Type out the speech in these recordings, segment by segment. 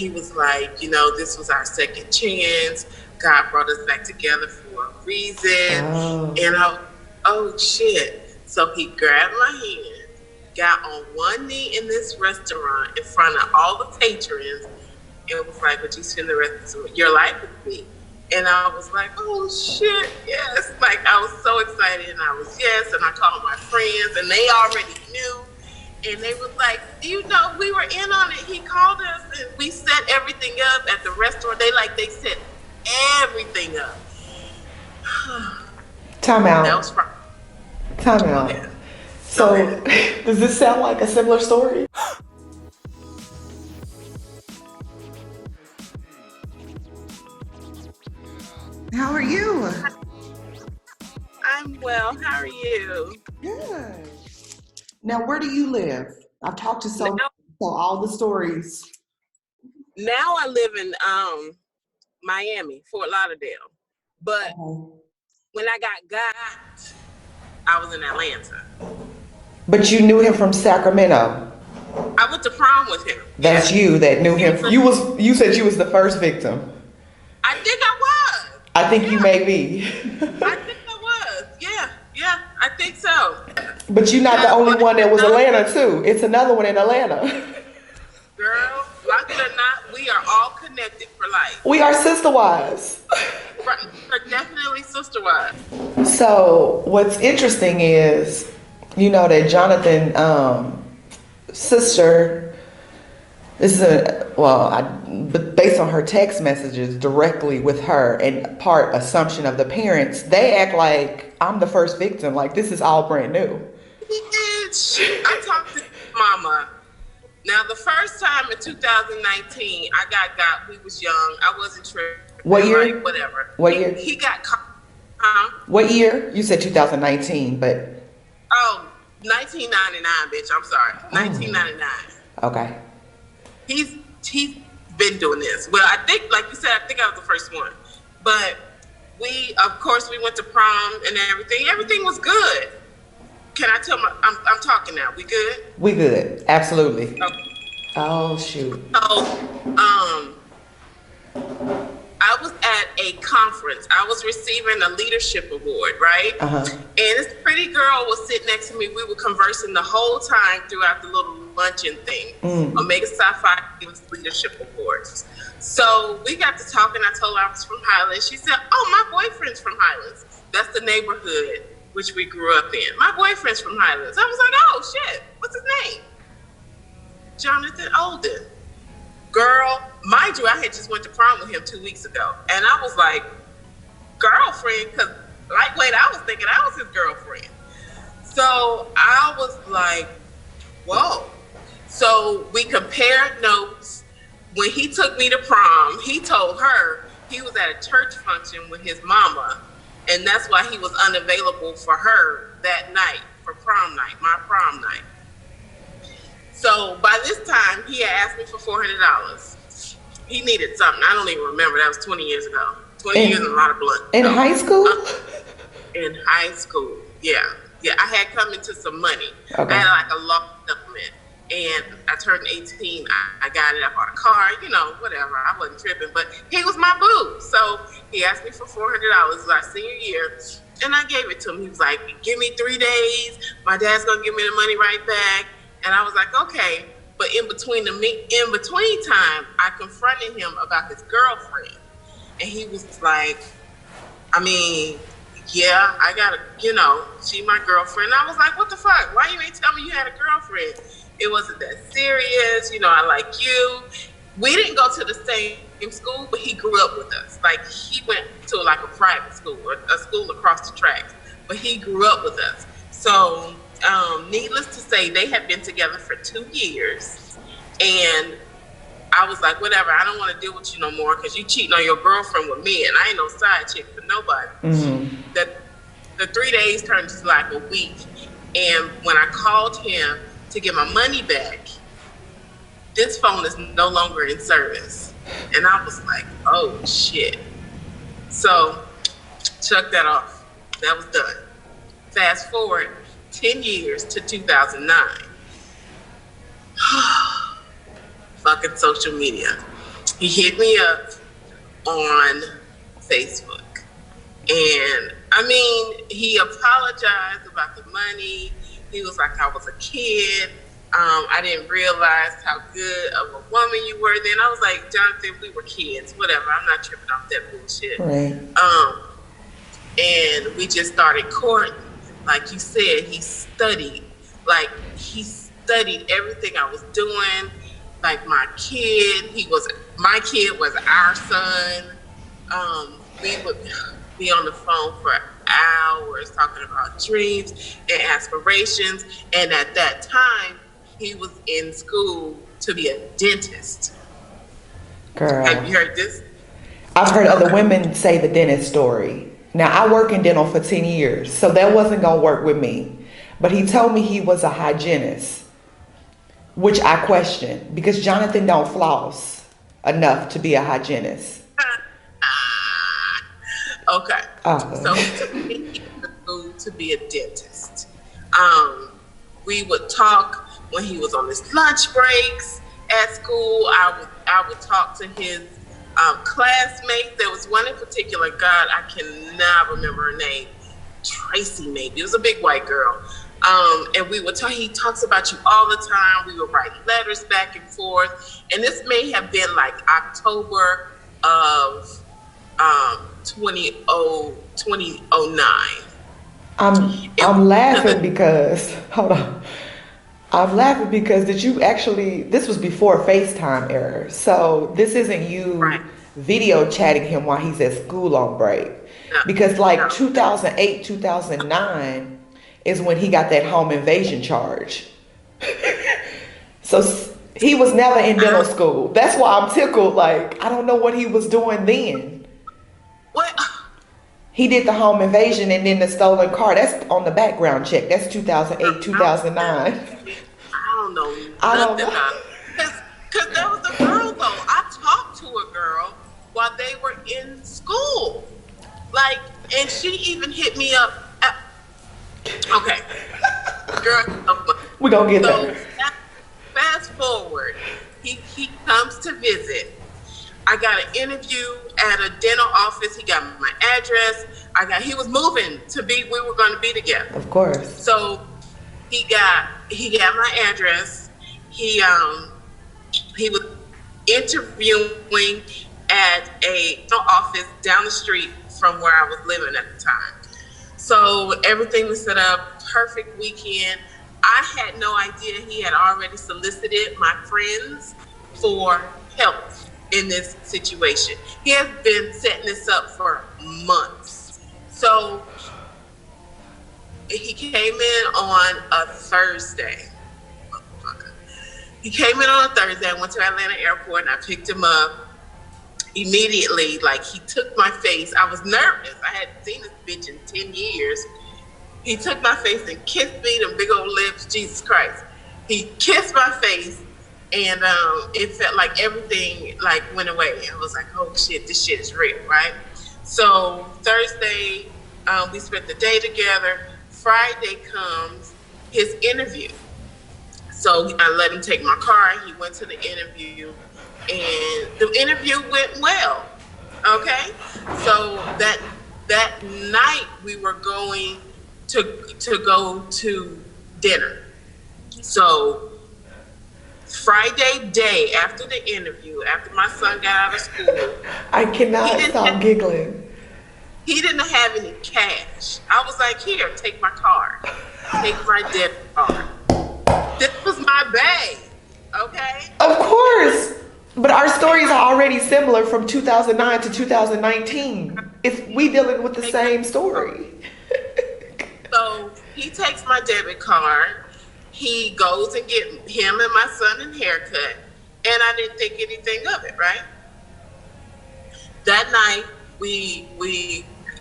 he was like, this was our second chance. God brought us back together for a reason. And oh shit. So he grabbed my hand, got on one knee in this restaurant in front of all the patrons, and was like, would you spend the rest of your life with me? And I was like, oh shit, yes. Like, I was so excited, and I was yes, and I called my friends, and they already knew. And they was like, we were in on it. He called us, and we set everything up at the restaurant. They set everything up. Time out. That was fun. Time out. Yeah. So, does this sound like a similar story? How are you? I'm well. How are you? Good. Now, where do you live? I've talked to so all the stories. Now I live in Miami, Fort Lauderdale. But when I got, I was in Atlanta. But you knew him from Sacramento. I went to prom with him. That's you that knew him. You said you was the first victim. I think I was. I think you may be. I think I was. Yeah, I think so. But you're not the only one that was Atlanta too. It's another one in Atlanta. Girl, like it or not, we are all connected for life. We are sister wives. We're definitely sister wives. So what's interesting is, that Jonathan sister, this is based on her text messages directly with her and part assumption of the parents, they act like I'm the first victim. Like this is all brand new. Bitch, I talked to mama. Now the first time in 2019, I got, we was young. I wasn't tripping. What year? Like, whatever. What year? He got caught. Huh? What year? You said 2019, but. Oh, 1999, bitch. I'm sorry. 1999. Okay. He's been doing this. Well, I think, like you said, I think I was the first one. But of course, we went to prom and everything. Everything was good. Can I tell I'm talking now. We good? We good. Absolutely. Okay. Oh, shoot. So, I was at a conference. I was receiving a leadership award, right? And this pretty girl was sitting next to me. We were conversing the whole time throughout the little luncheon thing. Omega Psi Phi gives leadership awards. So we got to talking. I told her I was from Highlands. She said, oh, my boyfriend's from Highlands. That's the neighborhood which we grew up in. My boyfriend's from Highlands. I was like, oh, shit. What's his name? Jon Olden. Girl, mind you, I had just went to prom with him 2 weeks ago. And I was like, girlfriend, because lightweight, I was thinking I was his girlfriend. So I was like, whoa. So we compared notes. When he took me to prom, he told her he was at a church function with his mama. And that's why he was unavailable for her that night, for prom night, my prom night. So by this time, he had asked me for $400. He needed something. I don't even remember. That was 20 years ago. 20 years and a lot of blood. In high school? In high school, yeah. Yeah, I had come into some money. Okay. I had like a loan supplement. And I turned 18. I got it. I bought a car, whatever. I wasn't tripping, but he was my boo. So he asked me for $400. It was our senior year. And I gave it to him. He was like, give me 3 days. My dad's going to give me the money right back. And I was like, okay. But in between time, I confronted him about his girlfriend. And he was like, yeah, I got she my girlfriend. I was like, what the fuck? Why you ain't tell me you had a girlfriend? It wasn't that serious. I like you. We didn't go to the same school, but he grew up with us. Like, he went to a private school, or a school across the tracks, but he grew up with us. So, needless to say, they had been together for 2 years. And I was like, whatever, I don't want to deal with you no more because you cheating on your girlfriend with me, and I ain't no side chick for nobody. The 3 days turned to like a week. And when I called him to get my money back, this phone is no longer in service. And I was like, oh shit. So chuck that off. That was done. Fast forward 10 years to 2009. Fucking social media. He hit me up on Facebook. And I mean, he apologized about the money. He was like, I was a kid. I didn't realize how good of a woman you were then. I was like, Jonathan, we were kids, whatever. I'm not tripping off that bullshit. Right. And we just started courting. Like you said, he studied. Like, he studied everything I was doing. Like, my kid was our son. We would be on the phone for hours talking about dreams and aspirations. And at that time, he was in school to be a dentist. Girl. Have you heard this? I've heard other women say the dentist story. Now, I work in dental for 10 years, so that wasn't going to work with me. But he told me he was a hygienist, which I question, because Jonathan don't floss enough to be a hygienist. Okay. So he took me to school to be a dentist. We would talk when he was on his lunch breaks at school. I would talk to his classmates. There was one in particular, God, I cannot remember her name. Tracy, maybe. It was a big white girl. And we would talk. He talks about you all the time. We would write letters back and forth. And this may have been like October of 2009. I'm laughing because, hold on. I'm laughing because this was before FaceTime era. So this isn't you video chatting him while he's at school on break. No, because 2008, 2009 is when he got that home invasion charge. So he was never in dental school. That's why I'm tickled. Like, I don't know what he was doing then. What? He did the home invasion and then the stolen car. That's on the background check. That's 2008, 2009. I don't know nothing about it. Because there was a girl, though. I talked to a girl while they were in school. Like, and she even hit me up. Okay. Girl. We're going to get there. Fast forward. He comes to visit. I got an interview at a dental office. He got my address. He was moving we were going to be together. Of course. So he got my address. He was interviewing at a dental office down the street from where I was living at the time. So everything was set up, perfect weekend. I had no idea he had already solicited my friends for help in this situation. He has been setting this up for months. So he came in on a Thursday. He came in on a Thursday. I went to Atlanta Airport and I picked him up. Immediately, like, he took my face. I was nervous. I hadn't seen this bitch in 10 years. He took my face and kissed me, them big old lips, Jesus Christ. He kissed my face, and it felt like everything went away. I was like, oh shit, this shit is real, right? So Thursday, we spent the day together. Friday comes his interview. So I let him take my car. He went to the interview, and the interview went well. Okay, so that night we were going to go to dinner. So Friday day after the interview, after my son got out of school, I cannot stop giggling. He didn't have any cash. I was like, here, take my card. Take my debit card. This was my bag, okay? Of course. But our stories are already similar from 2009 to 2019. If we dealing with the same story. So he takes my debit card. He goes and get him and my son a haircut. And I didn't think anything of it, right? That night, we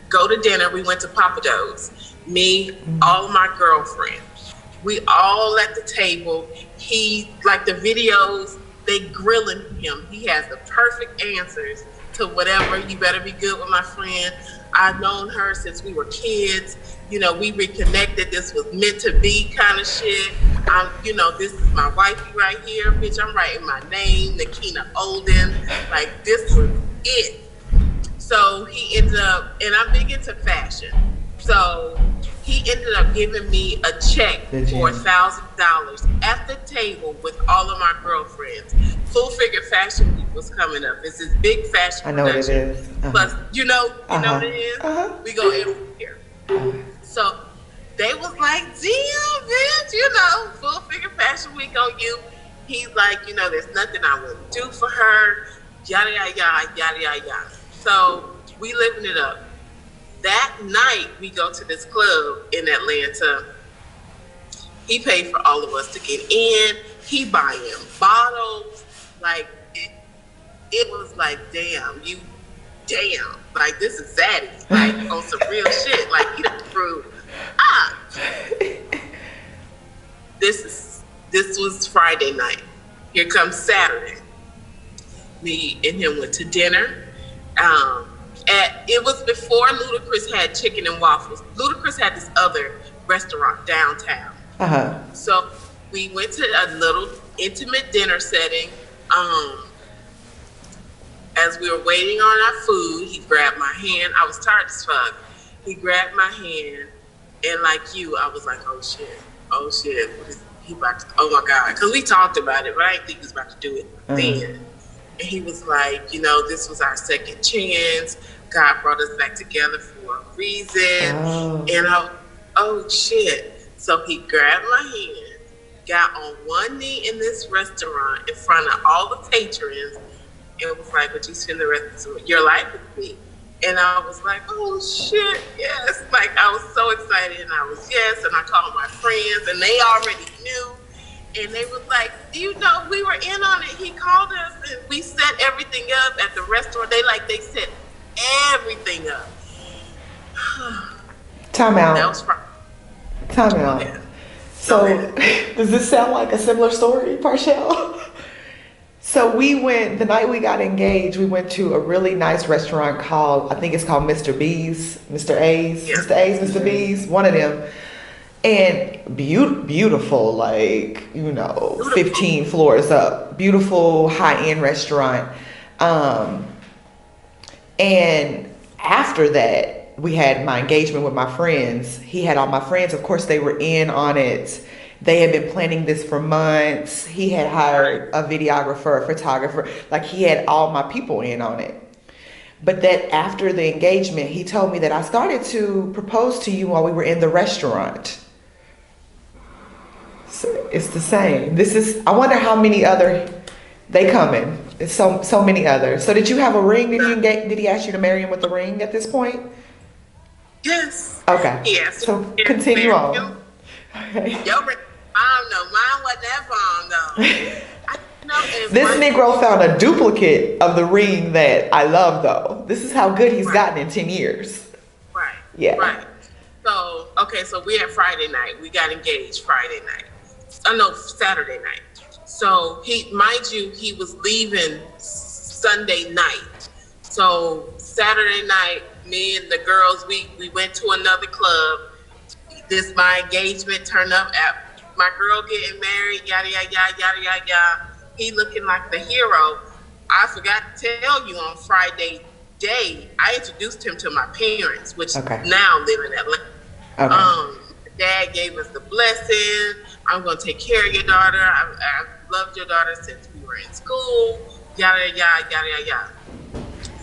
go to dinner. We went to Papa Do's. Me, all my girlfriends. We all at the table. He, like the videos, they grilling him. He has the perfect answers to whatever. You better be good with my friend. I've known her since we were kids. You know, we reconnected. This was meant to be kind of shit. This is my wifey right here, bitch. I'm writing my name, Nikki Olden. Like, this was it. So he ended up, and I'm big into fashion. So he ended up giving me a check for $1,000 at the table with all of my girlfriends. Full Figure Fashion Week was coming up. It's this big fashion I know production. what it is. Plus, you know what it is? We go every year. So they was like, damn, bitch, Full Figure Fashion Week on you. He's like, there's nothing I wouldn't do for her. Yada, yada, yada, yada, yada, yada. So we living it up. That night, we go to this club in Atlanta. He paid for all of us to get in. He buying bottles. Like, it was like, damn. Like, this is zaddy. Like, on some real shit. Like, he done proved, This was Friday night. Here comes Saturday. Me and him went to dinner. It was before Ludacris had chicken and waffles. Ludacris had this other restaurant downtown. So we went to a little intimate dinner setting. As we were waiting on our food, he grabbed my hand. I was tired as fuck. He grabbed my hand, and like you, I was like, oh shit. What is he about to, oh my God. Because we talked about it, but I didn't think he was about to do it then. And he was like, this was our second chance. God brought us back together for a reason. And oh shit. So he grabbed my hand, got on one knee in this restaurant in front of all the patrons, and was like, would you spend the rest of your life with me? And I was like, oh shit, yes. Like, I was so excited, and I was yes, and I called my friends, and they already knew. And they was like, we were in on it. He called us, and we set everything up at the restaurant. They set everything up. Time out. That was Friday. Time out. Yeah. So, does this sound like a similar story, Parshell? So the night we got engaged, we went to a really nice restaurant I think it's called Mr. B's, Mr. A's, yeah. Mr. A's, Mr. B's, one of them. And beautiful, like, 15 floors up, beautiful high-end restaurant. And after that, we had my engagement with my friends. He had all my friends. Of course, they were in on it. They had been planning this for months. He had hired a videographer, a photographer. Like, he had all my people in on it. But that after the engagement, he told me that I started to propose to you while we were in the restaurant. So it's the same. I wonder how many other they coming. It's so many others. So did you have a ring? Did he ask you to marry him with a ring at this point? Yes. Okay. Yes. So continue on. Okay. I don't know. Mine wasn't that long though. This Negro found a duplicate of the ring that I love though. This is how good he's gotten in 10 years. Right. Yeah. Right. So, so we had Friday night. We got engaged Friday night. Saturday night. So mind you, he was leaving Sunday night. So Saturday night, me and the girls, we went to another club. My engagement turned up at my girl getting married, yada, yada, yada, yada, yada, yada. He looking like the hero. I forgot to tell you on Friday day, I introduced him to my parents, which now live in Atlanta. Dad gave us the blessing. I'm going to take care of your daughter. I've loved your daughter since we were in school, yada, yada, yada, yada, yada.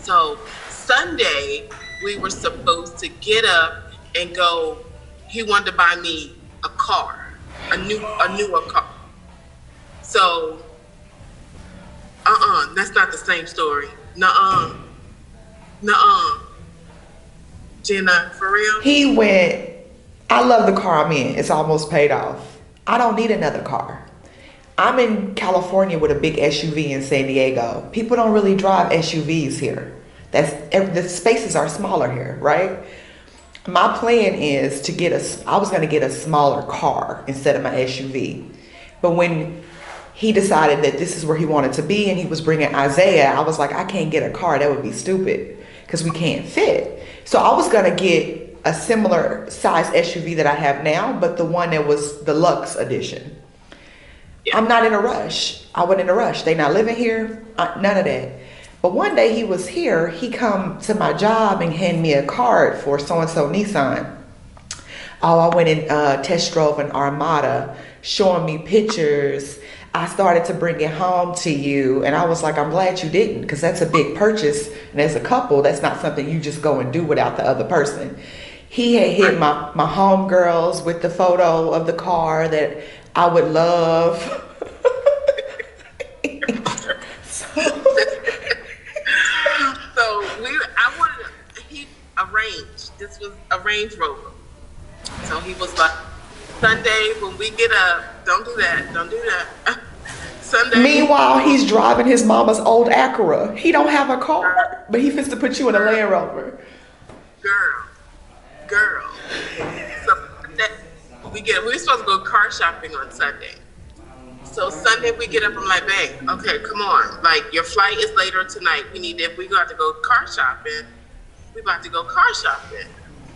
So Sunday, we were supposed to get up and go. He wanted to buy me a car, a newer car. So, that's not the same story. Nuh-uh. Jenna, for real? He went, I love the car I'm in. It's almost paid off. I don't need another car. I'm in California with a big SUV in San Diego. People don't really drive SUVs here. The spaces are smaller here, right? My plan is I was going to get a smaller car instead of my SUV. But when he decided that this is where he wanted to be and he was bringing Isaiah, I was like, I can't get a car. That would be stupid because we can't fit. So I was going to get a similar size SUV that I have now, but the one that was the Lux edition. I'm not in a rush. I wasn't in a rush. They not living here. None of that. But one day he was here. He come to my job and hand me a card for so-and-so Nissan. Oh, I went and test drove an Armada, showing me pictures. I started to bring it home to you. And I was like, I'm glad you didn't, because that's a big purchase. And as a couple, that's not something you just go and do without the other person. He had hit my homegirls with the photo of the car that I would love. He arranged. This was a Range Rover. So he was like, Sunday when we get up, don't do that. Sunday. Meanwhile, he's driving his mama's old Acura. He don't have a car, but he fits to put you in a Land Rover. Girl. So we're supposed to go car shopping on Sunday. So Sunday we get up, I'm like, babe, okay, come on. Like, your flight is later tonight. If we got to go car shopping, we about to go car shopping.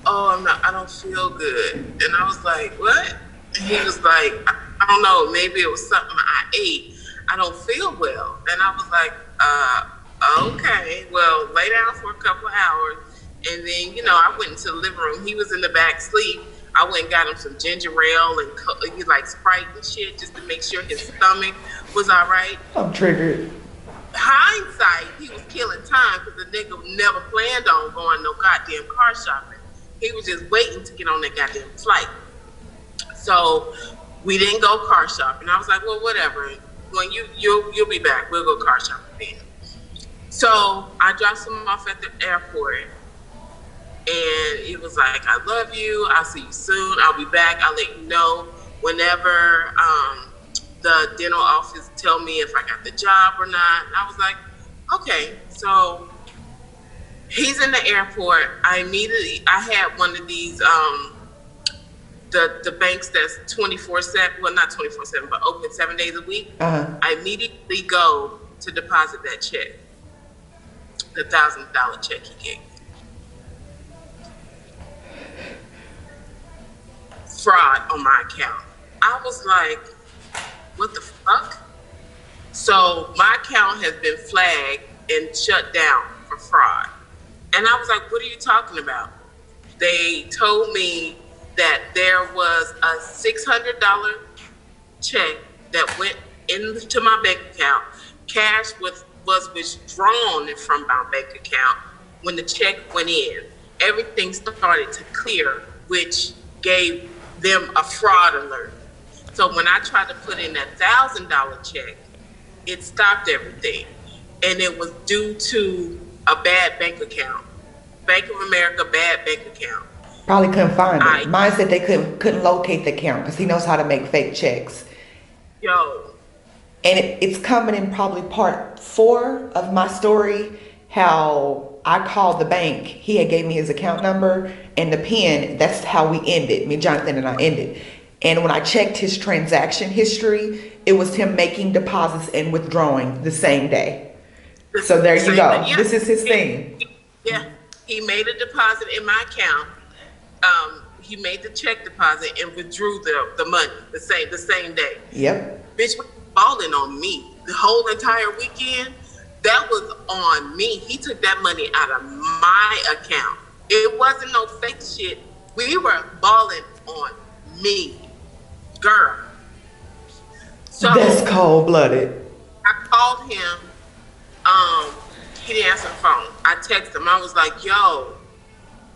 Oh, I don't feel good. And I was like, what? And he was like, I don't know, maybe it was something I ate. I don't feel well. And I was like, okay, well, lay down for a couple of hours. And then, I went into the living room. He was in the back asleep. I went and got him some ginger ale and like Sprite and shit just to make sure his stomach was all right. I'm triggered. Hindsight, he was killing time because the nigga never planned on going no goddamn car shopping. He was just waiting to get on that goddamn flight. So we didn't go car shopping. I was like, well, whatever. When you'll be back, we'll go car shopping then. So I dropped him off at the airport. And it was like, I love you. I'll see you soon. I'll be back. I'll let you know whenever the dental office tell me if I got the job or not. And I was like, okay. So he's in the airport. I had one of these, the banks that's 24/7, well, not 24/7, but open 7 days a week. Uh-huh. I immediately go to deposit that check, the $1,000 check he gave me. Fraud on my account. I was like, what the fuck? So my account has been flagged and shut down for fraud. And I was like, what are you talking about? They told me that there was a $600 check that went into my bank account. Cash was withdrawn from my bank account when the check went in. Everything started to clear, which gave them a fraud alert. So when I tried to put in that $1,000 check, it stopped everything. And it was due to a bad bank account. Bank of America, bad bank account. Probably couldn't find it. Mine said they couldn't locate the account because he knows how to make fake checks. Yo. And it's coming in probably part 4 of my story, how I called the bank. He had gave me his account number and the PIN. That's how we ended. Me, Jonathan, and I ended. And when I checked his transaction history, it was him making deposits and withdrawing the same day. So there you go. Yeah. This is his thing. Yeah. He made a deposit in my account. He made the check deposit and withdrew the money the same day. Yep. Bitch was balling on me the whole entire weekend. That was on me. He took that money out of my account. It wasn't no fake shit. We were balling on me, girl. So that's cold-blooded. I called him. He didn't answer the phone. I texted him. I was like, yo,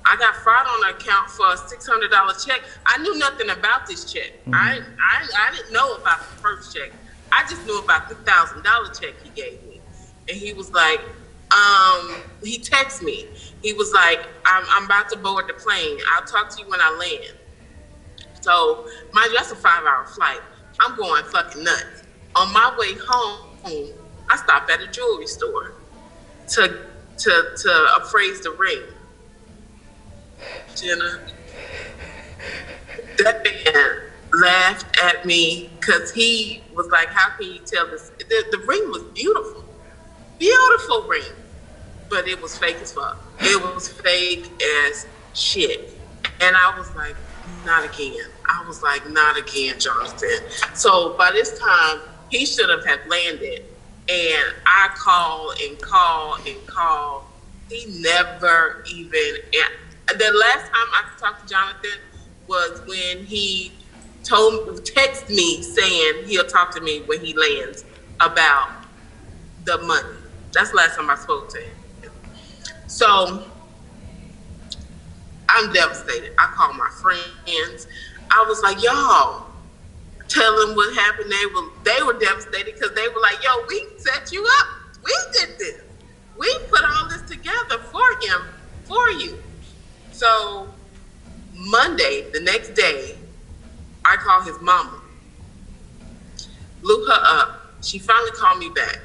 I got fraud on the account for a $600 check. I knew nothing about this check. Mm-hmm. I didn't know about the first check. I just knew about the $1,000 check he gave me. And he was like, he texted me. He was like, I'm about to board the plane. I'll talk to you when I land. So, mind you, that's a 5-hour flight. I'm going fucking nuts. On my way home, I stopped at a jewelry store to appraise the ring. Jenna, that man laughed at me because he was like, how can you tell this? The ring was beautiful. Beautiful ring. But it was fake as fuck. It was fake as shit. And I was like, not again. I was like, not again, Jonathan. So by this time, He should have landed. And I call and call and call. He never even. The last time I talked to Jonathan was when he texted me saying he'll talk to me when he lands about the money. That's the last time I spoke to him. So I'm devastated. I called my friends. I was like, y'all, tell them what happened. They were devastated because they were like, yo, we set you up. We did this. We put all this together for him, for you. So Monday, the next day, I called his mama. Blew her up. She finally called me back.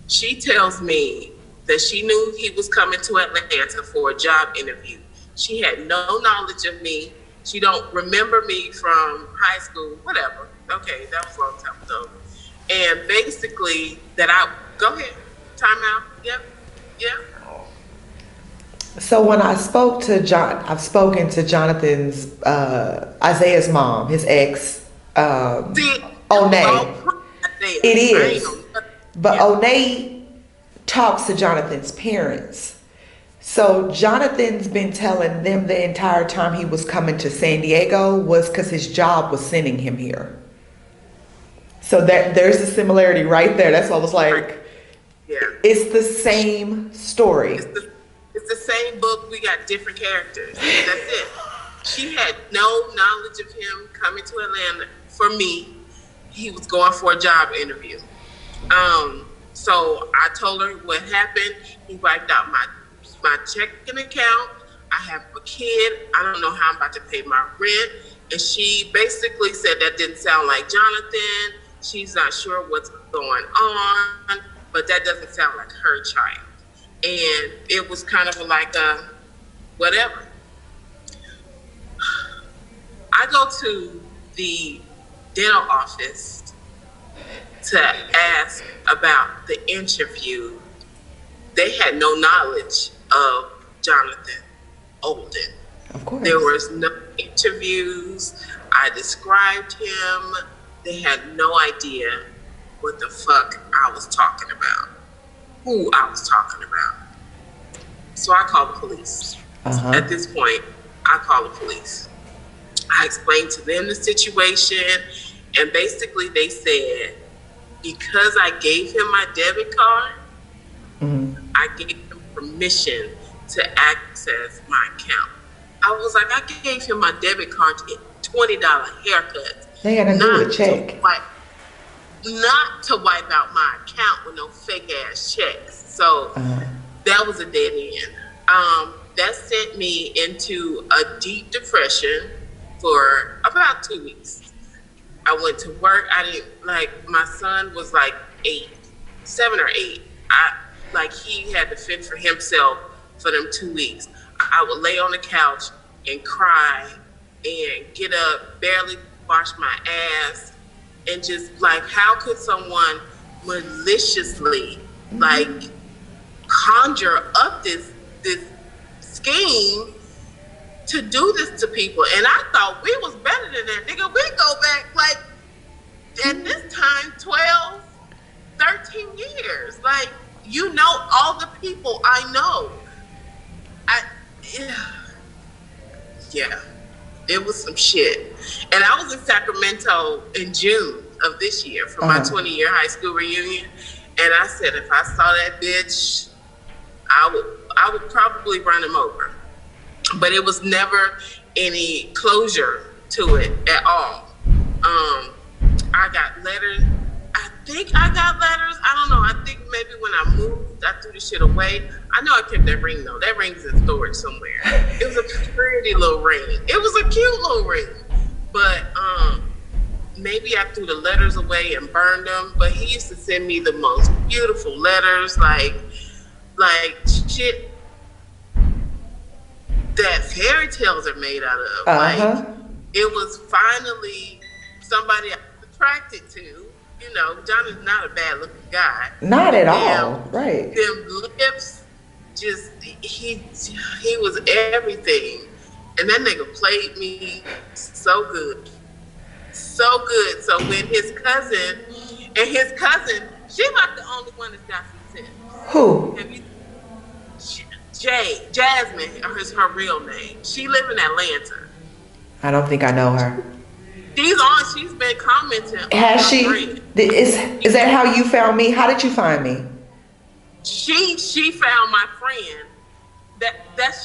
She tells me that she knew he was coming to Atlanta for a job interview. She had no knowledge of me. She don't remember me from high school, whatever. Okay, that was a long time ago. And basically go ahead, time out, yep. So when I spoke to I've spoken to Jonathan's, Isaiah's mom, his ex, Onay. It is. But Onay talks to Jonathan's parents. So Jonathan's been telling them the entire time he was coming to San Diego was because his job was sending him here. So there's a similarity right there. That's why I was like, yeah, it's the same story. It's the same book. We got different characters. That's it. She had no knowledge of him coming to Atlanta. For me, he was going for a job interview. So I told her what happened. He wiped out my checking account. I have a kid. I don't know how I'm about to pay my rent. And she basically said that didn't sound like Jonathan. She's not sure what's going on, but that doesn't sound like her child. And it was kind of like a whatever. I go to the dental office to ask about the interview. They had no knowledge of Jonathan Olden. Of course. There was no interviews. I described him. They had no idea what the fuck I was talking about, who I was talking about. So I called the police. At this point, I called the police. I explained to them the situation, and basically they said, because I gave him my debit card, I gave him permission to access my account. I was like, I gave him my debit card to get $20 haircuts. They had to do a check. Not to wipe out my account with no fake ass checks. So that was a dead end. That sent me into a deep depression for about 2 weeks. I went to work. My son was like 7 or 8. He had to fend for himself for them 2 weeks. I would lay on the couch and cry and get up, barely wash my ass, and just how could someone maliciously conjure up this scheme to do this to people? And I thought we was better than that, nigga. We go back at this time 12, 13 years. All the people I know. Yeah, it was some shit. And I was in Sacramento in June of this year for my 20-year high school reunion. And I said, if I saw that bitch, I would probably run him over. But it was never any closure to it at all. I got letters. I think I got letters. I don't know. I think maybe when I moved, I threw the shit away. I know I kept that ring though. That ring's in storage somewhere. It was a pretty little ring. It was a cute little ring. But maybe I threw the letters away and burned them. But he used to send me the most beautiful letters, like shit that fairy tales are made out of. It was finally somebody I was attracted to. Jon is not a bad looking guy. Not at all, right? Them lips, he was everything, and that nigga played me so good. So good. So when his cousin, she's like the only one that's got some sense. Who? Have you, Jasmine is her real name. She live in Atlanta. I don't think I know her. She's been commenting. Has she? Is that how you found me? How did you find me? She found my friend.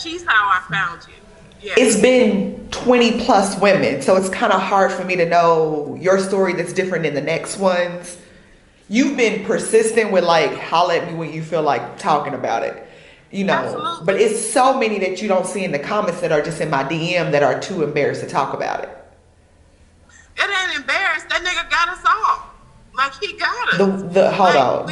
She's how I found you. Yeah. It's been 20 plus women, so it's kind of hard for me to know your story that's different than the next one's. You've been persistent with like, holler at me when you feel like talking about it, you know. Absolutely. But it's so many that you don't see in the comments that are just in my DM that are too embarrassed to talk about it. It ain't embarrassed. That nigga got us all. Like, he got us.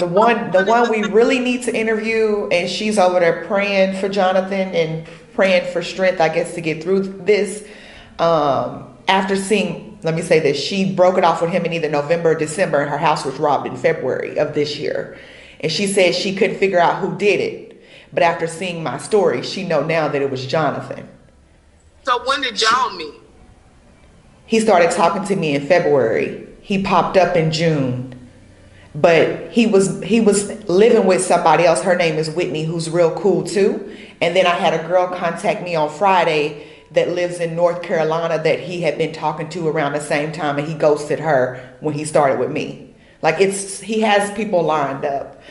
The one we really need to interview, and she's over there praying for Jonathan and praying for strength, I guess, to get through this. After seeing, let me say this, she broke it off with him in either November or December, and her house was robbed in February of this year. And she said she couldn't figure out who did it. But after seeing my story, she know now that it was Jonathan. So when did y'all meet? He started talking to me in February. He popped up in June. But he was living with somebody else. Her name is Whitney, who's real cool too. And then I had a girl contact me on Friday that lives in North Carolina that he had been talking to around the same time, and he ghosted her when he started with me. Like, he has people lined up.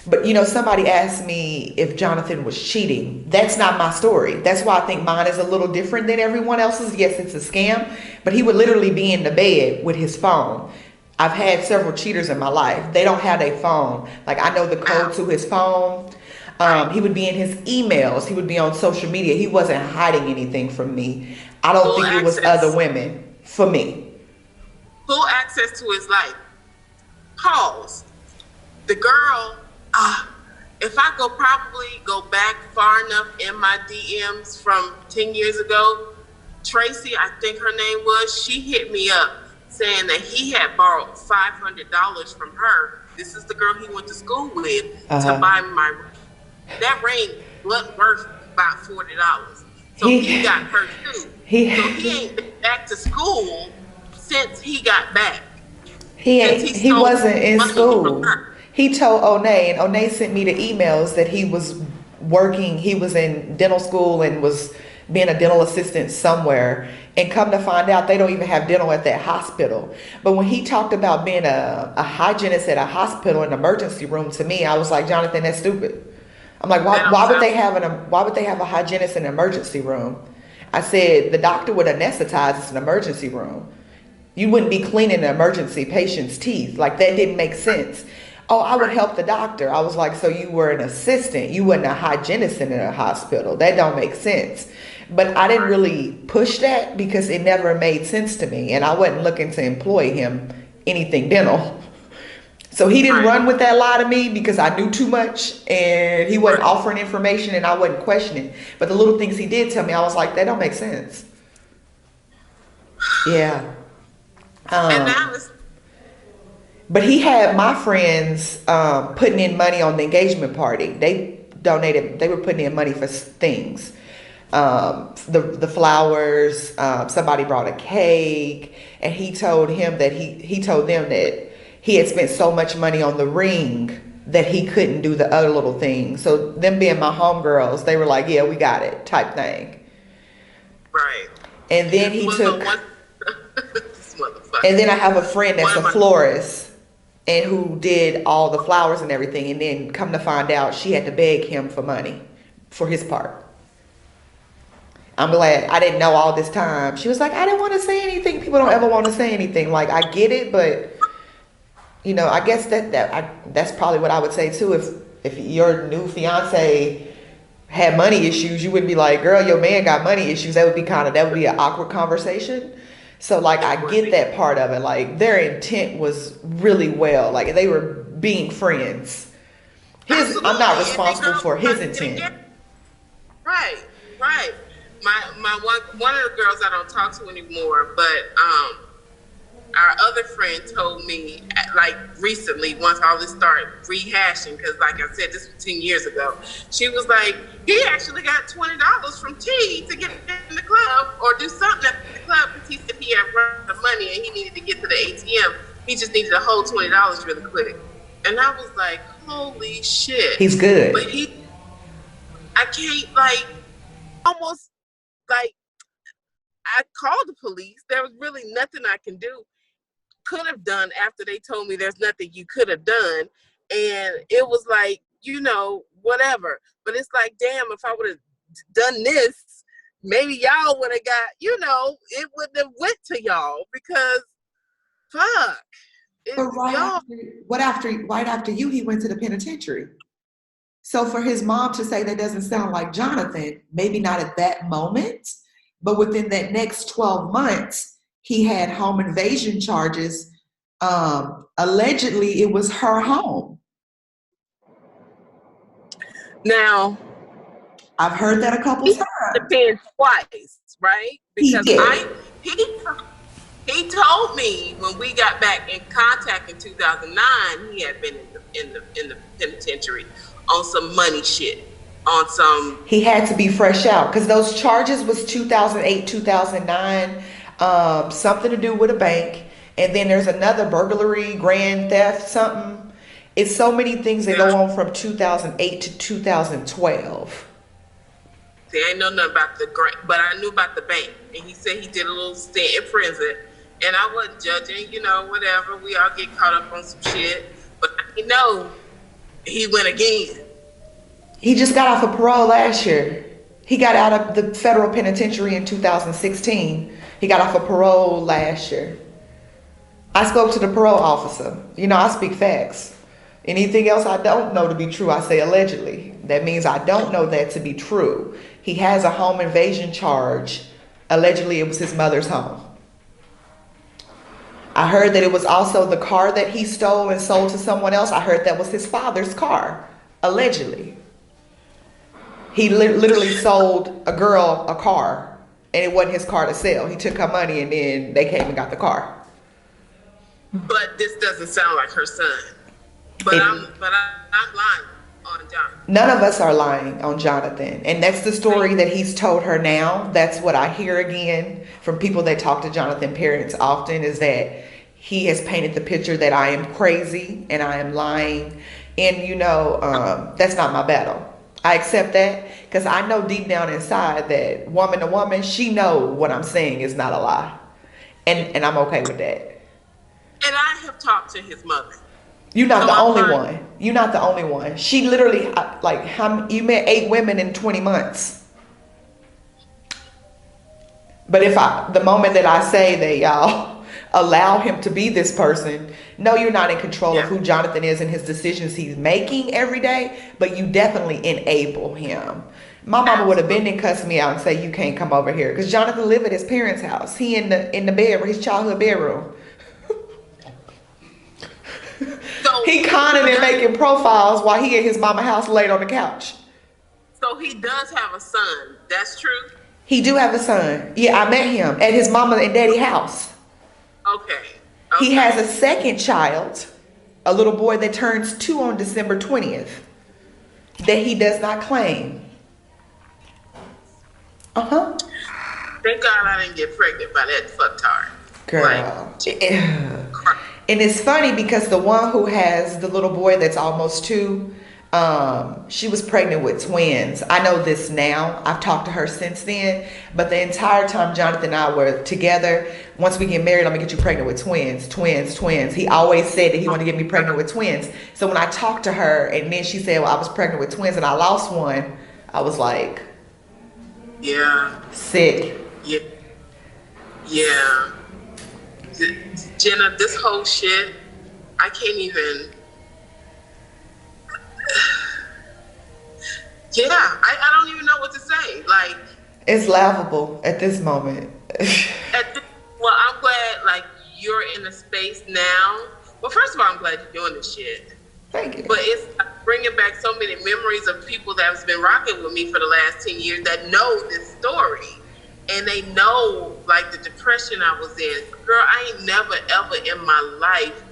But you know, somebody asked me if Jonathan was cheating. That's not my story. That's why I think mine is a little different than everyone else's. Yes, it's a scam, but he would literally be in the bed with his phone. I've had several cheaters in my life. They don't have their phone. Like, I know the code to his phone. He would be in his emails. He would be on social media. He wasn't hiding anything from me. I don't think it was other women for me. Full access to his life. Pause. The girl, if I probably go back far enough in my DMs from 10 years ago, Tracy, I think her name was, she hit me up saying that he had borrowed $500 from her. This is the girl he went to school with, to buy my ring. That ring wasn't worth about $40. So he got hurt too. So he ain't been back to school since he got back. He wasn't in school. He told Onay, and Onay sent me the emails that he was working. He was in dental school and was being a dental assistant somewhere. And come to find out, they don't even have dental at that hospital. But when he talked about being a hygienist at a hospital, an emergency room, to me, I was like, Jonathan, that's stupid. I'm like, why would they have a hygienist in an emergency room? I said, the doctor would anesthetize. It's an emergency room. You wouldn't be cleaning an emergency patient's teeth. Like, that didn't make sense. Oh, I would help the doctor. I was like, so you were an assistant. You weren't a hygienist in a hospital. That don't make sense. But I didn't really push that because it never made sense to me. And I wasn't looking to employ him anything dental. So he didn't run with that lie to me because I knew too much, and he wasn't offering information and I wasn't questioning. But the little things he did tell me, I was like, that don't make sense. Yeah. And now but he had my friends putting in money on the engagement party. They were putting in money for things. The flowers, somebody brought a cake, and he told him that he told them that he had spent so much money on the ring that he couldn't do the other little things. So them being my homegirls, they were like, yeah, we got it type thing. Right. And then he took, and then I have a friend that's a florist and who did all the flowers and everything. And then come to find out, she had to beg him for money for his part. I'm glad I didn't know all this time. She was like, I didn't want to say anything. People don't ever want to say anything. Like, I get it, but you know, I guess that's probably what I would say too. If your new fiance had money issues, you wouldn't be like, girl, your man got money issues. That would be an awkward conversation. So like, I get that part of it. Like, their intent was really well. Like, they were being friends. I'm not responsible for his intent. Right. My one of the girls I don't talk to anymore, but our other friend told me, like recently, once all this started rehashing, because like I said, this was 10 years ago, she was like, he actually got $20 from T to get in the club or do something at the club because he said he had run out of money and he needed to get to the ATM. He just needed a whole $20 really quick. And I was like, holy shit. He's good. But I can't, like, almost, like, I called the police. There was really nothing I could have done after they told me there's nothing you could have done. And it was like, you know, whatever. But it's like, damn, if I would have done this, maybe y'all would have got, you know, it wouldn't have went to y'all because, fuck. But right after you, he went to the penitentiary. So for his mom to say that doesn't sound like Jonathan, maybe not at that moment, but within that next 12 months, he had home invasion charges. Allegedly, it was her home. Now, I've heard that a couple times. Depends twice, right? Because he told me when we got back in contact in 2009, he had been in the penitentiary on some money shit. On some, he had to be fresh out because those charges was 2008, 2009, something to do with a bank, and then there's another burglary, grand theft, something. It's so many things that go on from 2008 to 2012. See, I ain't know nothing about the grant, but I knew about the bank, and he said he did a little stint in prison, and I wasn't judging, you know, whatever. We all get caught up on some shit, but I know he went again. He just got off of parole last year. He got out of the federal penitentiary in 2016. He got off of parole last year. I spoke to the parole officer. You know, I speak facts. Anything else I don't know to be true, I say allegedly. That means I don't know that to be true. He has a home invasion charge. Allegedly, it was his mother's home. I heard that it was also the car that he stole and sold to someone else. I heard that was his father's car, allegedly. He literally sold a girl a car, and it wasn't his car to sell. He took her money, and then they came and got the car. But this doesn't sound like her son. But I'm lying on Jonathan. None of us are lying on Jonathan, and that's the story that he's told her now. That's what I hear again from people that talk to Jonathan parents often, is that he has painted the picture that I am crazy and I am lying, and you know, that's not my battle. I accept that because I know deep down inside that woman to woman, she know what I'm saying is not a lie, and I'm okay with that. And I have talked to his mother. You're not the only one. You're not the only one. She literally, like, you met 8 women in 20 months. But the moment that I say that y'all allow him to be this person, no, you're not in control of who Jonathan is and his decisions he's making every day, but you definitely enable him. My mama would have been and cussed me out and say, you can't come over here. Because Jonathan lived at his parents' house. He in the bedroom, his childhood bedroom. So he conning and making profiles while he at his mama's house laid on the couch. So he does have a son. That's true? He do have a son. Yeah, I met him at his mama and daddy house. Okay. He has a second child, a little boy that turns 2 on December 20th, that he does not claim. Thank God I didn't get pregnant by that fucktard. Girl. And it's funny because the one who has the little boy that's almost 2, she was pregnant with twins. I know this now. I've talked to her since then. But the entire time Jonathan and I were together, once we get married, I'm going to get you pregnant with twins. He always said that he wanted to get me pregnant with twins. So when I talked to her and then she said, well, I was pregnant with twins and I lost one, I was like, yeah. Sick. Yeah. Yeah. Jenna, this whole shit, I can't even. Yeah, I don't even know what to say. Like, it's laughable at this moment. Well, I'm glad like you're in a space now. Well, first of all, I'm glad you're doing this shit. Thank you. But it's bringing back so many memories of people that have been rocking with me for the last 10 years that know this story. and they know like the depression I was in. Girl, I ain't never ever in my life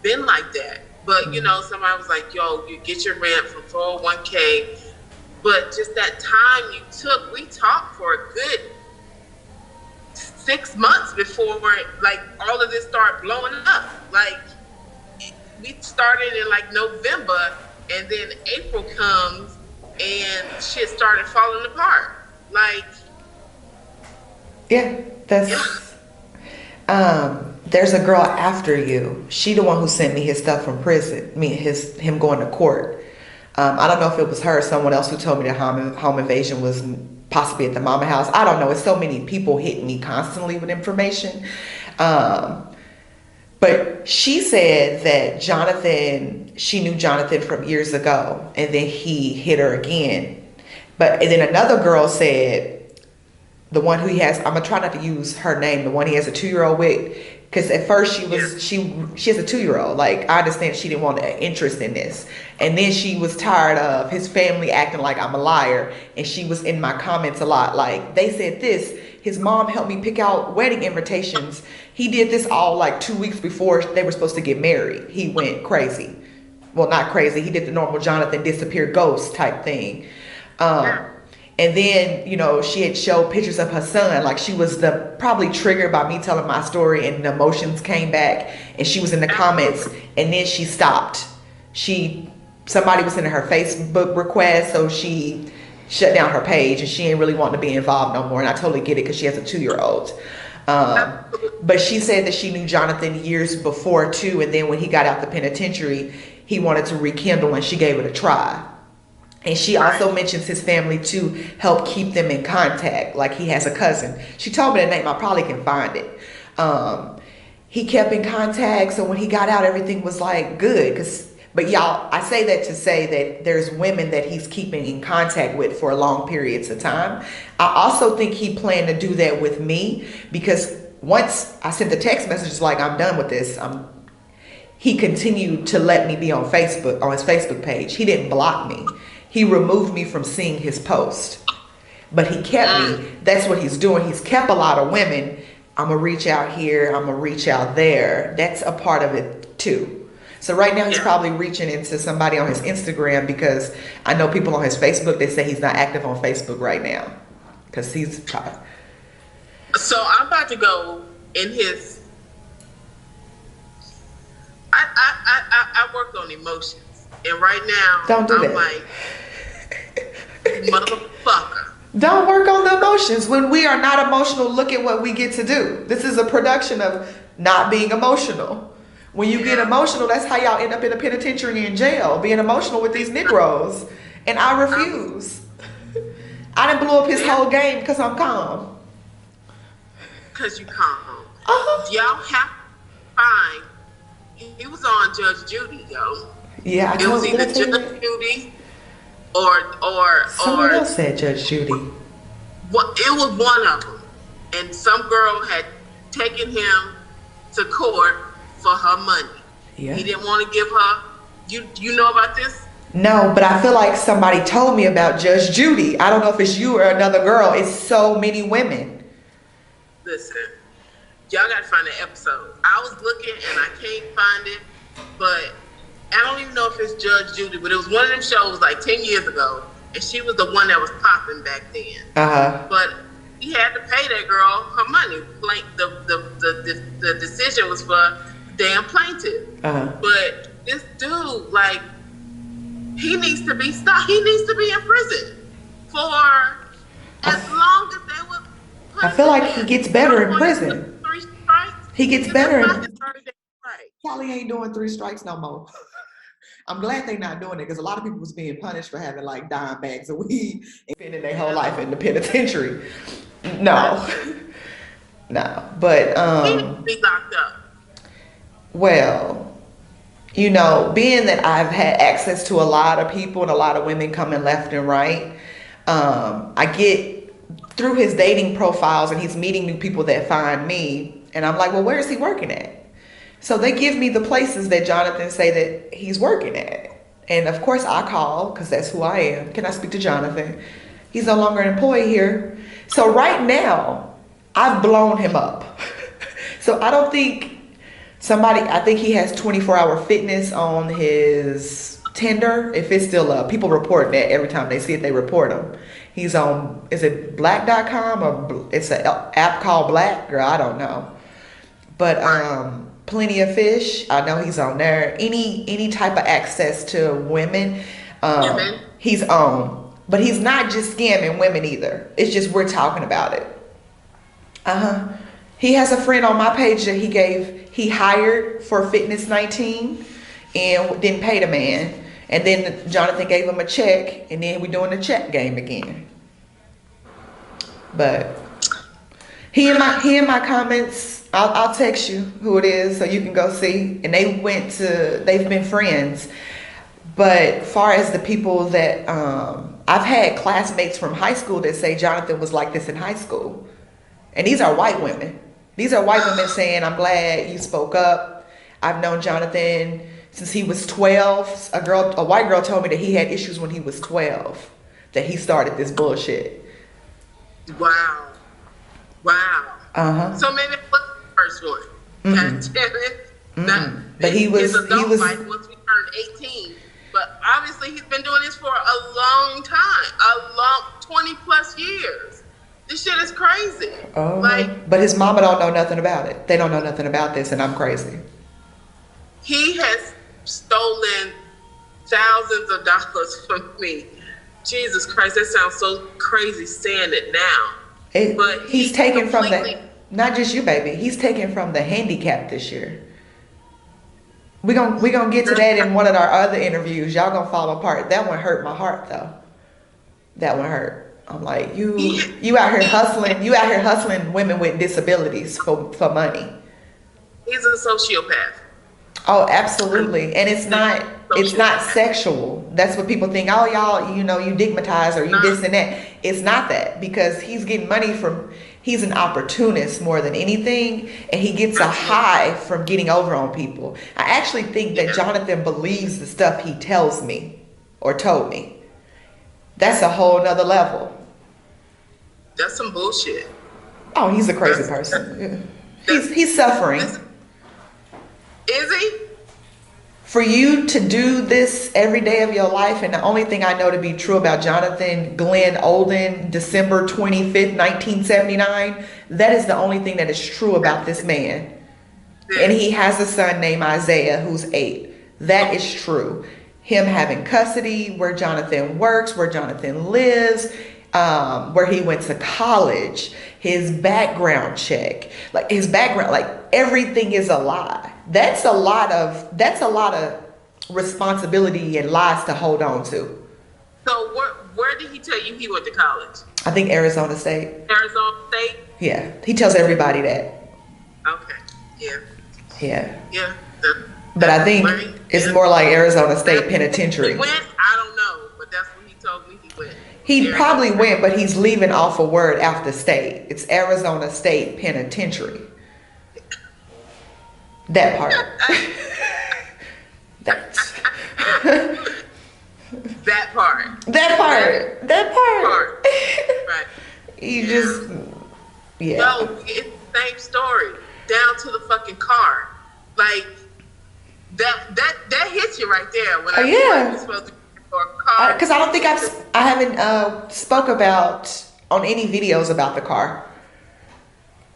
been like that. But you know, somebody was like, yo, you get your rent from 401k. But just that time you took, we talked for a good 6 months before like all of this started blowing up. Like we started in like November, and then April comes and shit started falling apart. Like, yeah, that's there's a girl after you. She the one who sent me his stuff from prison. Him going to court. I don't know if it was her or someone else who told me that home invasion was possibly at the mama house. I don't know. It's so many people hitting me constantly with information. But she said that she knew Jonathan from years ago, and then he hit her again. And then another girl said, the one who he has, I'm gonna try not to use her name, the one he has a 2-year-old with, because at first she has a 2-year-old. Like, I understand she didn't want an interest in this. And then she was tired of his family acting like I'm a liar. And she was in my comments a lot. Like, they said this, his mom helped me pick out wedding invitations. He did this all like 2 weeks before they were supposed to get married. He went crazy. Well, not crazy. He did the normal Jonathan disappear ghost type thing. And then, you know, she had showed pictures of her son. Like, she was probably triggered by me telling my story, and the emotions came back, and she was in the comments, and then she stopped. Somebody was sending her Facebook request, so she shut down her page, and she ain't really wanting to be involved no more. And I totally get it, because she has a 2-year-old. But she said that she knew Jonathan years before too, and then when he got out the penitentiary, he wanted to rekindle, and she gave it a try. And she also mentions his family to help keep them in contact. Like, he has a cousin. She told me the name. I probably can find it. He kept in contact. So when he got out, everything was like good. But y'all, I say that to say that there's women that he's keeping in contact with for long periods of time. I also think he planned to do that with me, because once I sent the text messages like, I'm done with this, he continued to let me be on Facebook, on his Facebook page. He didn't block me. He removed me from seeing his post, but he kept me. That's what he's doing. He's kept a lot of women. I'm going to reach out here. I'm going to reach out there. That's a part of it too. So right now he's probably reaching into somebody on his Instagram, because I know people on his Facebook, they say he's not active on Facebook right now because he's trying. So I'm about to go in his, I worked on emotions, and right now Don't do I'm that. like, motherfucker. Don't work on the emotions. When we are not emotional, look at what we get to do. This is a production of not being emotional. When you get emotional, that's how y'all end up in a penitentiary in jail, being emotional with these Negroes. And I refuse. I done blew up his whole game because I'm calm. Because you calm. Y'all have to find, he was on Judge Judy, yo. Yeah, it was either Judge Judy or someone else said Judge Judy. Well, it was one of them, and some girl had taken him to court for her money. Yeah, he didn't want to give her. You know about this? No, but I feel like somebody told me about Judge Judy. I don't know if it's you or another girl. It's so many women. Listen, y'all gotta find the episode. I was looking and I can't find it, but I don't even know if it's Judge Judy, but it was one of them shows like 10 years ago, and she was the one that was popping back then. But he had to pay that girl her money. Like the decision was for damn plaintiff. But this dude, like, he needs to be stopped. He needs to be in prison for as long as they would. I feel like he gets better in prison. 3 strikes. He gets better. Callie ain't doing 3 strikes no more. I'm glad they're not doing it, because a lot of people was being punished for having like dime bags of weed and spending their whole life in the penitentiary. No. But he needs to be locked up. Well, you know, being that I've had access to a lot of people and a lot of women coming left and right, I get through his dating profiles, and he's meeting new people that find me, and I'm like, well, where is he working at? So they give me the places that Jonathan say that he's working at. And of course I call, because that's who I am. Can I speak to Jonathan? He's no longer an employee here. So right now, I've blown him up. So I don't think I think he has 24-hour fitness on his Tinder, if it's still up. People report that every time they see it, they report him. He's on, is it black.com or it's an app called Black? Girl, I don't know. But Plenty of Fish, I know he's on there. Any type of access to women, he's on. But he's not just scamming women either. It's just we're talking about it. He has a friend on my page that he hired for Fitness 19 and didn't pay the man. And then Jonathan gave him a check, and then we're doing the check game again. But he in my comments, I'll text you who it is so you can go see. And they've been friends. But far as the people that I've had classmates from high school that say Jonathan was like this in high school. And these are white women. These are white women saying, I'm glad you spoke up. I've known Jonathan since he was 12. A white girl told me that he had issues when he was 12, that he started this bullshit. Wow. So maybe it was the first one. God damn it. But he was life once we turned 18. But obviously he's been doing this for a long time, 20 plus years. This shit is crazy. But his mama don't know nothing about it. They don't know nothing about this, and I'm crazy. He has stolen thousands of dollars from me. Jesus Christ, that sounds so crazy saying it now. But he's taken from not just you, baby. He's taken from the handicap this year. We gonna get to that in one of our other interviews. Y'all gonna fall apart. That one hurt my heart though. That one hurt. I'm like, you out here hustling women with disabilities for money. He's a sociopath. Oh, absolutely. And it's not sexual. That's what people think. Oh, y'all, you digmatize or you this and that. It's not that, because he's getting money he's an opportunist more than anything, and he gets a high from getting over on people. I actually think that Jonathan believes the stuff he tells me or told me. That's a whole nother level. That's some bullshit. Oh, he's a crazy person. He's suffering. Is he? For you to do this every day of your life, and the only thing I know to be true about Jonathan Glenn Olden, December 25th, 1979, that is the only thing that is true about this man. And he has a son named Isaiah who's 8. That is true. Him having custody, where Jonathan works, where Jonathan lives, where he went to college, his background check, like everything is a lie. That's a lot of responsibility and lies to hold on to. So where did he tell you he went to college? I think Arizona State. Arizona State? Yeah, he tells everybody that. Okay. Yeah. But I think it's more like Arizona State Penitentiary. He went? I don't know, but that's what he told me he went. He probably went, but he's leaving off a word after state. It's Arizona State Penitentiary. That part. That part. Right. You just, yeah. No, it's the same story. Down to the fucking car. Like, that hits you right there. When you're supposed to be for a car. Because I don't think I haven't spoke about on any videos about the car.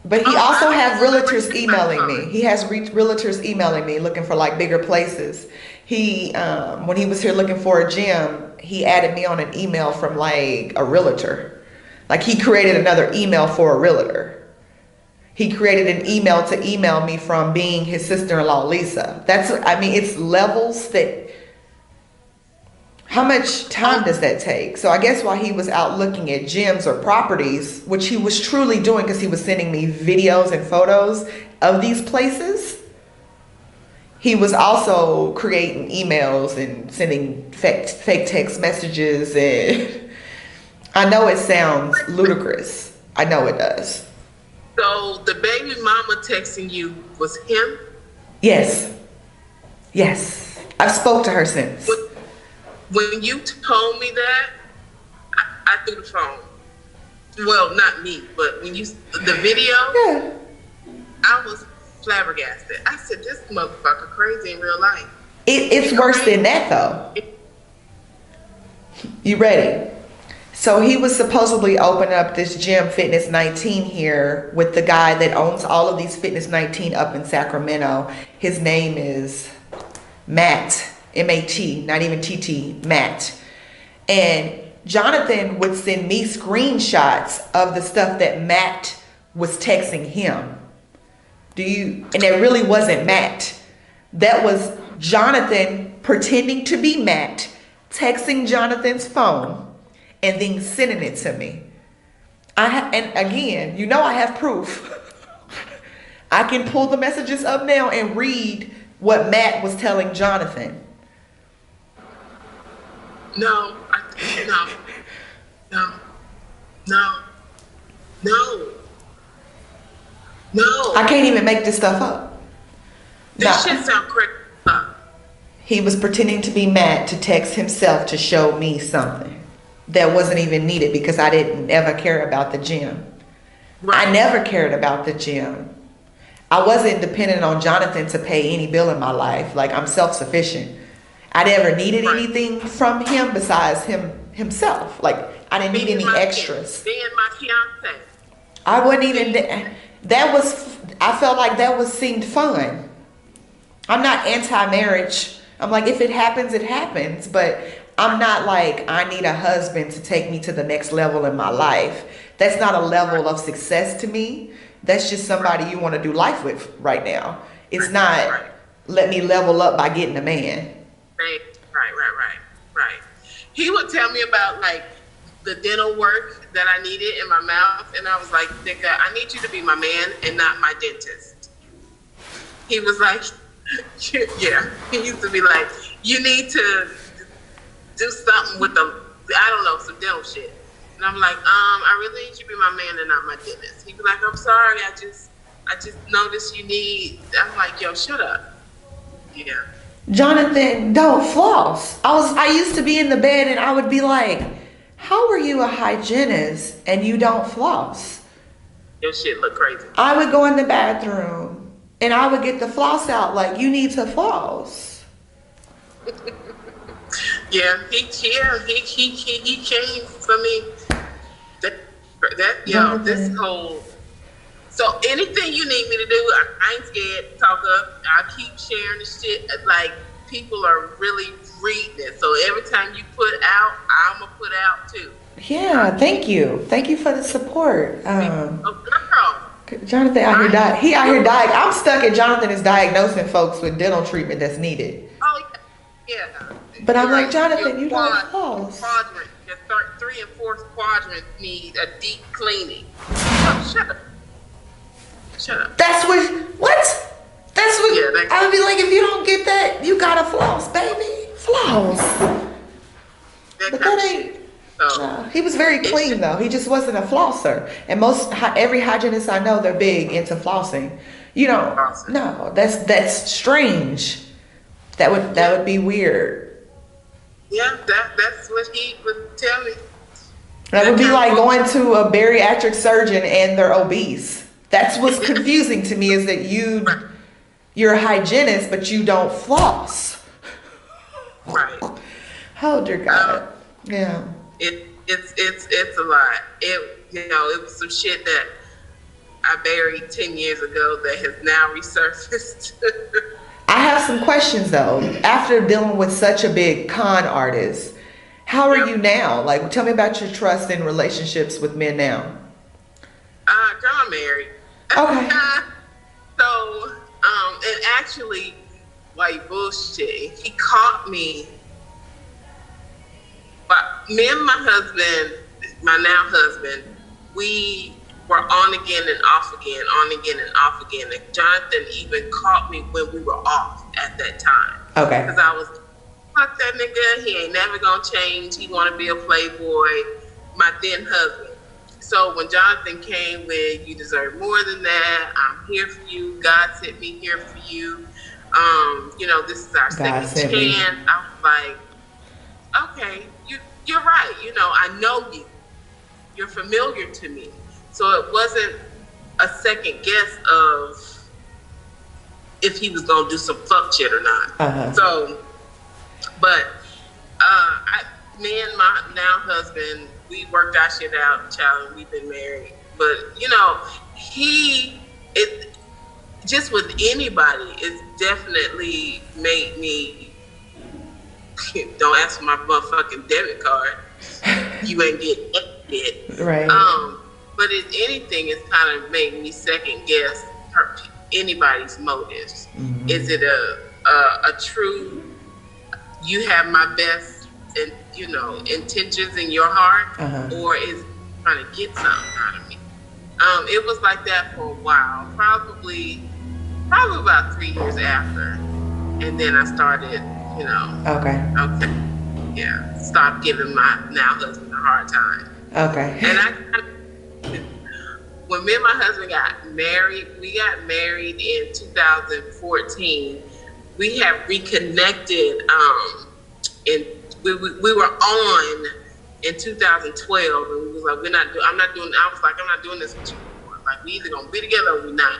But he also has realtors emailing me. He has realtors emailing me looking for like bigger places. He, when he was here looking for a gym, he added me on an email from like a realtor. Like he created another email for a realtor. He created an email to email me from being his sister-in-law, Lisa. It's levels that, how much time does that take? So I guess while he was out looking at gyms or properties, which he was truly doing because he was sending me videos and photos of these places, he was also creating emails and sending fake text messages. And I know it sounds ludicrous. I know it does. So the baby mama texting you was him? Yes. I've spoke to her since. When you told me that, I threw the phone. Well, not me, but when the video, Yeah. I was flabbergasted. I said, this motherfucker crazy in real life. It's worse than that, though. You ready? So he was supposedly open up this gym, Fitness 19, here with the guy that owns all of these Fitness 19 up in Sacramento. His name is Matt, M-A-T, not even T-T, Matt. And Jonathan would send me screenshots of the stuff that Matt was texting him. And that really wasn't Matt. That was Jonathan pretending to be Matt, texting Jonathan's phone, and then sending it to me. And again, you know I have proof. I can pull the messages up now and read what Matt was telling Jonathan. No. I can't even make this stuff up. This shit sound crazy. He was pretending to be Matt to text himself to show me something that wasn't even needed because I didn't ever care about the gym. Right. I never cared about the gym. I wasn't dependent on Jonathan to pay any bill in my life. Like, I'm self-sufficient. I never needed anything from him besides himself. Like, I didn't need any extras. Being my fiance. I wouldn't even, I felt like that seemed fun. I'm not anti-marriage. I'm like, if it happens, it happens. But I'm not like, I need a husband to take me to the next level in my life. That's not a level of success to me. That's just somebody you want to do life with right now. It's not, let me level up by getting a man. Right. He would tell me about like the dental work that I needed in my mouth, and I was like, nigga, I need you to be my man and not my dentist. He was like, yeah. He used to be like, you need to do something with some dental shit. And I'm like, I really need you to be my man and not my dentist. He'd be like, I'm sorry, I just noticed you need. I'm like, yo, shut up. Yeah. Jonathan, don't floss. I used to be in the bed and I would be like, how are you a hygienist and you don't floss? Your shit look crazy. I would go in the bathroom and I would get the floss out like, you need to floss. Yeah, he came for me. This whole. So anything you need me to do, I ain't scared to talk up. I keep sharing the shit. Like, people are really reading it. So every time you put out, I'm going to put out too. Yeah, thank you. Thank you for the support. Girl. Jonathan out here died. He out here died. I'm stuck at Jonathan is diagnosing folks with dental treatment that's needed. Oh, yeah. But I'm like, Jonathan, you don't floss. Quadrant, your 3 and 4th quadrant need a deep cleaning. Oh, shut up. That's what? Yeah, I would be like, if you don't get that, you gotta floss, baby. Floss. But that ain't. No. He was very clean though. He just wasn't a flosser. And every hygienist I know, they're big into flossing. You don't. No, that's strange. That would be weird. Yeah, that's what he would tell me. That would be like going to a bariatric surgeon and they're obese. That's what's confusing to me, is that you're a hygienist, but you don't floss. Right. Oh dear God. Yeah. It's a lot. It was some shit that I buried 10 years ago that has now resurfaced. I have some questions though. After dealing with such a big con artist, how are you now? Like, tell me about your trust in relationships with men now. Girl, I'm married. Okay. So, and actually, while you bullshitting, he caught me. But me and my husband, my now husband, we were on again and off again, And Jonathan even caught me when we were off at that time. Okay. Because I was, fuck that nigga, he ain't never gonna change. He wanna be a playboy. My then husband. So when Jonathan came with, you deserve more than that, I'm here for you, God sent me here for you, this is our second chance. I was like, okay, you're right, I know you. you're familiar to me. So it wasn't a second guess of if he was gonna do some fuck shit or not. So, but me and my now husband, we worked our shit out, child, and we've been married. But you know, it just with anybody, it's definitely made me. Don't ask for my motherfucking debit card. You ain't getting it. Right. But if anything, it's kind of made me second guess anybody's motives. Mm-hmm. Is it a true? You have my best, intentions in your heart, or is it trying to get something out of me? It was like that for a while, probably about 3 years after, and then I started, stop giving my now husband a hard time. Okay. And when me and my husband got married, we got married in 2014. We have reconnected, and we were on in 2012, and we was like, I'm not doing this with you anymore. Like, we either gonna be together or we not.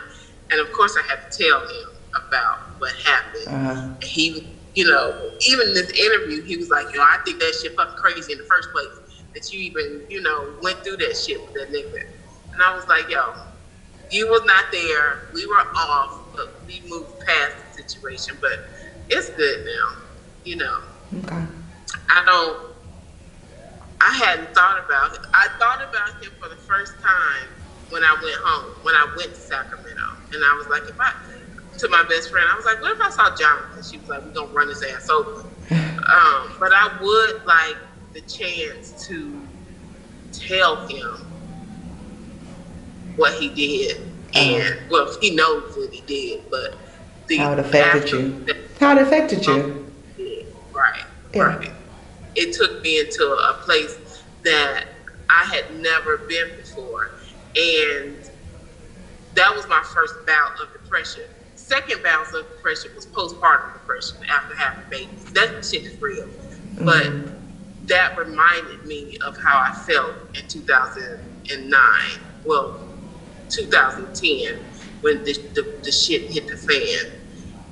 And of course I had to tell him about what happened. He, even in this interview, he was like, I think that shit fucking crazy in the first place, that you even, went through that shit with that nigga. And I was like, you was not there. We were off, but we moved past the situation. But it's good now, Okay. I hadn't thought about it. I thought about him for the first time when I went home, when I went to Sacramento. And I was like, to my best friend, I was like, what if I saw Jonathan? She was like, we're gonna run his ass over. But I would like the chance to tell him what he did. And, well, he knows what he did, but how it affected you. How it affected you. Right, yeah. Right. It took me into a place that I had never been before. And that was my first bout of depression. Second bout of depression was postpartum depression after having babies. That shit is real. Mm-hmm. But that reminded me of how I felt in 2009. Well, 2010, when the shit hit the fan.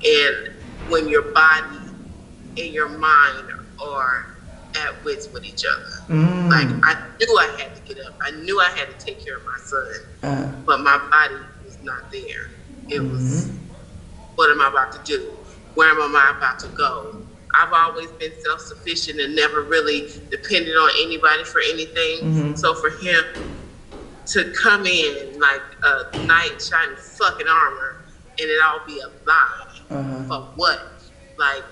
And when your body and your mind are at wits with each other. Like, I knew I had to get up. I knew I had to take care of my son. But my body was not there. It was, what am I about to do? Where am I about to go? I've always been self-sufficient and never really depended on anybody for anything. So for him to come in like a knight in shining fucking armor and it all be a lie, for what? Like,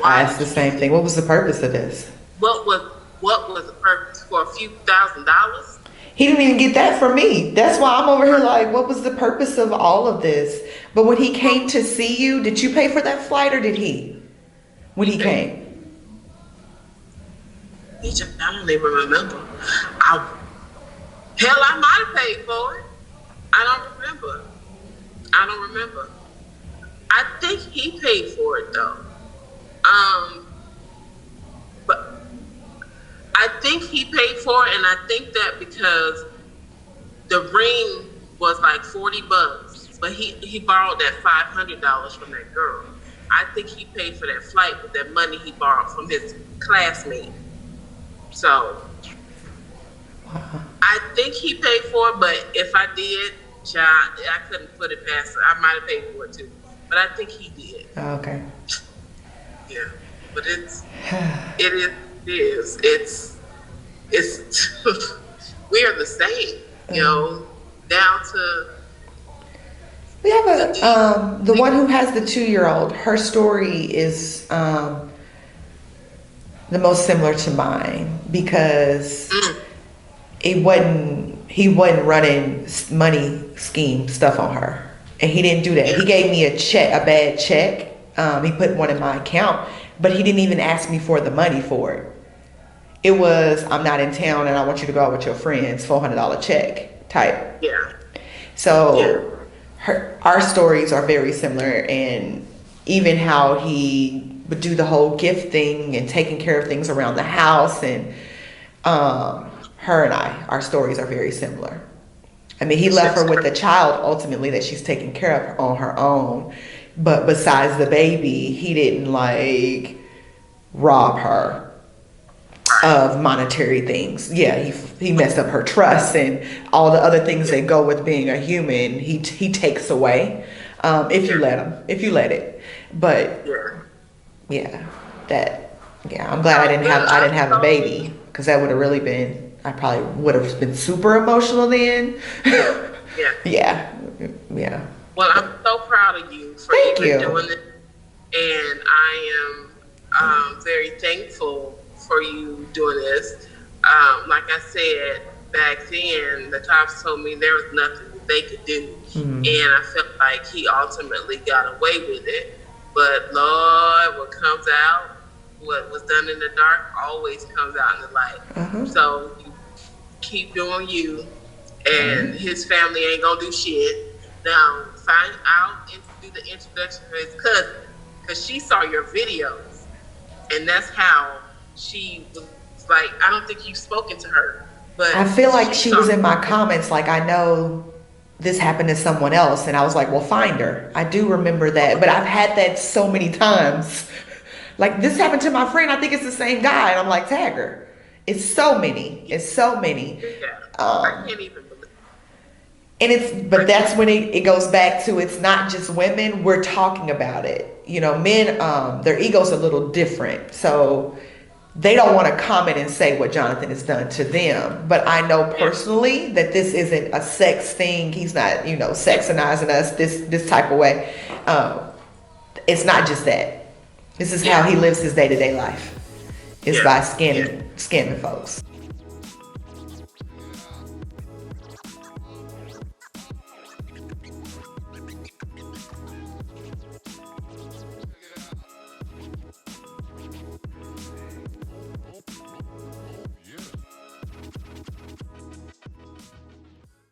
I asked the same thing. What was the purpose of this? What was the purpose? For a few $1,000s? He didn't even get that from me. That's why I'm over here like, what was the purpose of all of this? But when he came to see you, did you pay for that flight or did he? When he came? I don't even remember. I might have paid for it. I don't remember. I think he paid for it though. But I think he paid for it, and I think that because the ring was like $40, but he borrowed that $500 from that girl. I think he paid for that flight with that money he borrowed from his classmate. So I think he paid for it, but if I did, I couldn't put it past. I might have paid for it too, but I think he did. Okay. Yeah, but it's we are the same, down to. We have the one who has the 2-year-old. Her story is the most similar to mine because he wasn't running money scheme stuff on her, and he didn't do that. He gave me a bad check. He put one in my account, but he didn't even ask me for the money for it. It was, I'm not in town and I want you to go out with your friends, $400 check type. Yeah. So our stories are very similar, and even how he would do the whole gift thing and taking care of things around the house, and her and our stories are very similar. I mean, he left her with a child ultimately that she's taking care of on her own. But besides the baby, he didn't like rob her of monetary things. Yeah, he messed up her trust and all the other things that go with being a human. He takes away if you let him, if you let it. But yeah, I'm glad I didn't have a baby, because that would have really been. I probably would have been super emotional then. Yeah. Well, I'm so proud of you for doing this, and I am very thankful for you doing this. Like I said, back then, the cops told me there was nothing they could do, and I felt like he ultimately got away with it. But Lord, what comes out, what was done in the dark always comes out in the light. So you keep doing you, and his family ain't gonna do shit. Now find out and do the introduction for his cousin, because she saw your videos, and that's how she was like, I don't think you've spoken to her, but I feel like she was in my comments like, I know this happened to someone else, and I was like, well, find her. I do remember that, but I've had that so many times. Like, this happened to my friend, I think it's the same guy, and I'm like, tag her. It's so many. I can't even believe it. But that's when it goes back to, it's not just women, we're talking about it. You know, men, their ego's a little different, so they don't want to comment and say what Jonathan has done to them. But I know personally that this isn't a sex thing. He's not, sexinizing us this type of way. It's not just that. This is how he lives his day-to-day life. It's by scamming folks.